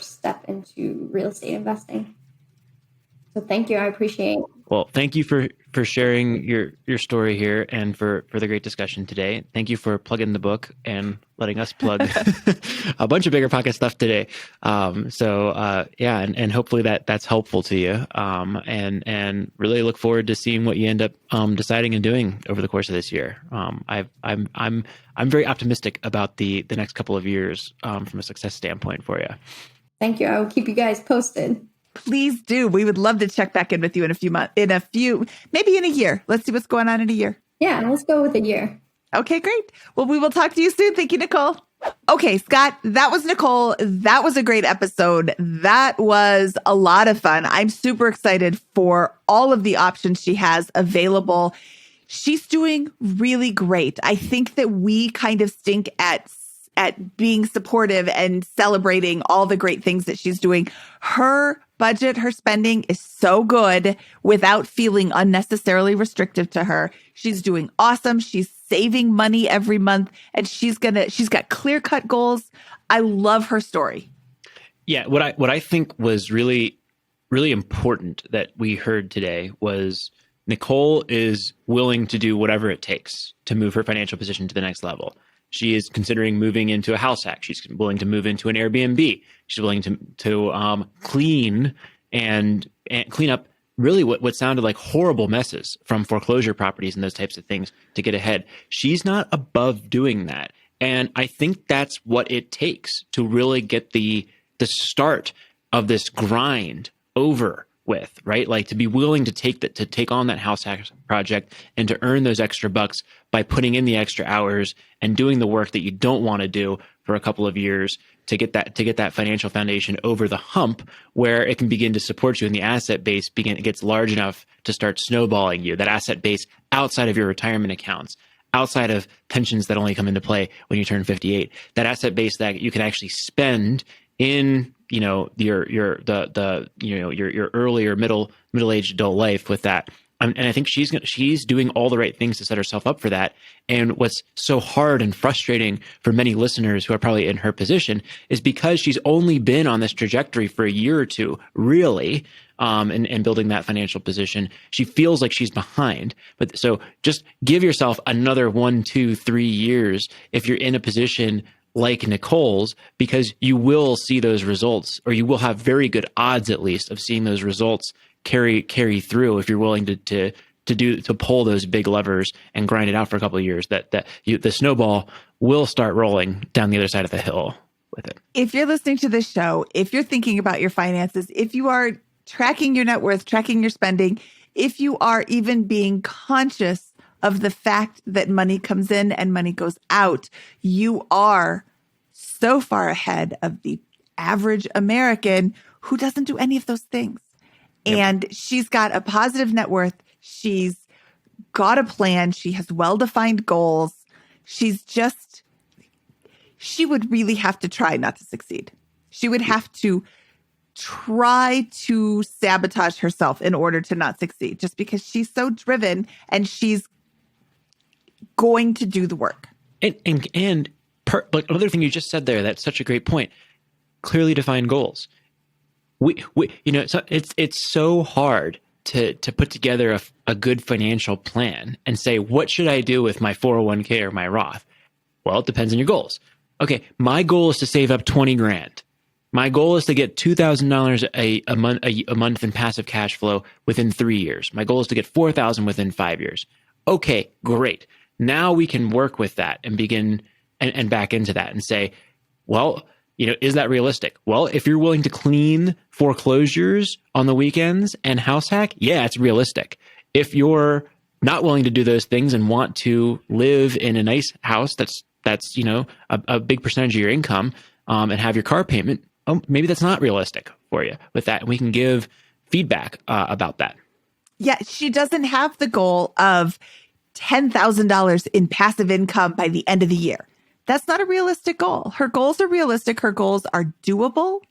step into real estate investing. So thank you. I appreciate it. Well, thank you for sharing your story here and for the great discussion today. Thank you for plugging the book and letting us plug a bunch of BiggerPockets stuff today. And hopefully that's helpful to you. And really look forward to seeing what you end up deciding and doing over the course of this year. I'm very optimistic about the next couple of years from a success standpoint for you. Thank you. I will keep you guys posted. Please do. We would love to check back in with you in a few months, maybe in a year. Let's see what's going on in a year. Yeah, let's go with a year. Okay, great. Well, we will talk to you soon. Thank you, Nicole. Okay, Scott, that was Nicole. That was a great episode. That was a lot of fun. I'm super excited for all of the options she has available. She's doing really great. I think that we kind of stink at being supportive and celebrating all the great things that she's doing. Her budget, her spending is so good without feeling unnecessarily restrictive to her. She's doing awesome. She's saving money every month, and she's got clear-cut goals. I love her story. Yeah, what I think was really, really important that we heard today was Nicole is willing to do whatever it takes to move her financial position to the next level. She is considering moving into a house hack. She's willing to move into an Airbnb. She's willing to clean and clean up really what sounded like horrible messes from foreclosure properties and those types of things to get ahead. She's not above doing that. And I think that's what it takes to really get the start of this grind over with, right? Like to be willing to take on that house hack project and to earn those extra bucks by putting in the extra hours and doing the work that you don't want to do for a couple of years to get that financial foundation over the hump where it can begin to support you and the asset base gets large enough to start snowballing you, that asset base outside of your retirement accounts, outside of pensions that only come into play when you turn 58, that asset base that you can actually spend in your earlier middle-aged adult life with that. And I think she's doing all the right things to set herself up for that. And what's so hard and frustrating for many listeners who are probably in her position is because she's only been on this trajectory for a year or two, really, and building that financial position. She feels like she's behind. But so just give yourself another 1, 2, 3 years if you're in a position like Nicole's, because you will see those results, or you will have very good odds, at least, of seeing those results carry through if you're willing to pull those big levers and grind it out for a couple of years. The snowball will start rolling down the other side of the hill with it. If you're listening to this show, if you're thinking about your finances, if you are tracking your net worth, tracking your spending, if you are even being conscious of the fact that money comes in and money goes out, you are so far ahead of the average American who doesn't do any of those things. Yep. And she's got a positive net worth. She's got a plan. She has well-defined goals. She would really have to try not to succeed. She would have to try to sabotage herself in order to not succeed, just because she's so driven and she's going to do the work. But another thing you just said there, that's such a great point. Clearly defined goals. It's so hard to put together a good financial plan and say, what should I do with my 401k or my Roth? Well, it depends on your goals. Okay, my goal is to save up 20 grand. My goal is to get $2,000 a month in passive cash flow within 3 years. My goal is to get $4,000 within 5 years. Okay, great. Now we can work with that and begin and back into that and say, well, is that realistic? Well, if you're willing to clean foreclosures on the weekends and house hack, yeah, it's realistic. If you're not willing to do those things and want to live in a nice house that's a big percentage of your income and have your car payment, maybe that's not realistic for you with that. And we can give feedback about that. Yeah, she doesn't have the goal of $10,000 in passive income by the end of the year. That's not a realistic goal. Her goals are realistic. Her goals are doable.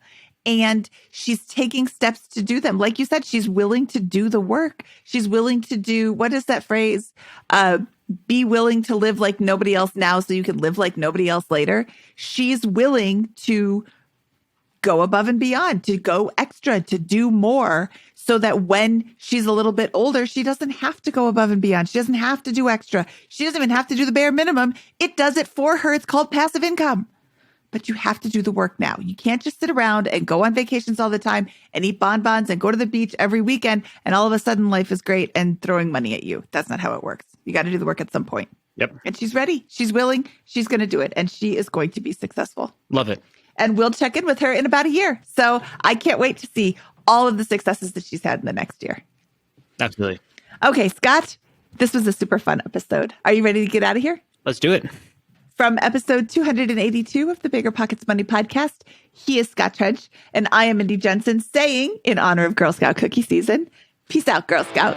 And she's taking steps to do them. Like you said, she's willing to do the work. She's willing to do, what is that phrase? Be willing to live like nobody else now so you can live like nobody else later. She's willing to go above and beyond, to go extra, to do more, so that when she's a little bit older, she doesn't have to go above and beyond. She doesn't have to do extra. She doesn't even have to do the bare minimum. It does it for her. It's called passive income. But you have to do the work now. You can't just sit around and go on vacations all the time and eat bonbons and go to the beach every weekend and all of a sudden life is great and throwing money at you. That's not how it works. You got to do the work at some point. Yep. And she's ready. She's willing. She's going to do it. And she is going to be successful. Love it. And we'll check in with her in about a year. So I can't wait to see all of the successes that she's had in the next year. Absolutely. Okay, Scott, this was a super fun episode. Are you ready to get out of here? Let's do it. From episode 282 of the BiggerPockets Money Podcast, he is Scott Trench, and I am Mindy Jensen saying, in honor of Girl Scout cookie season, peace out, Girl Scout.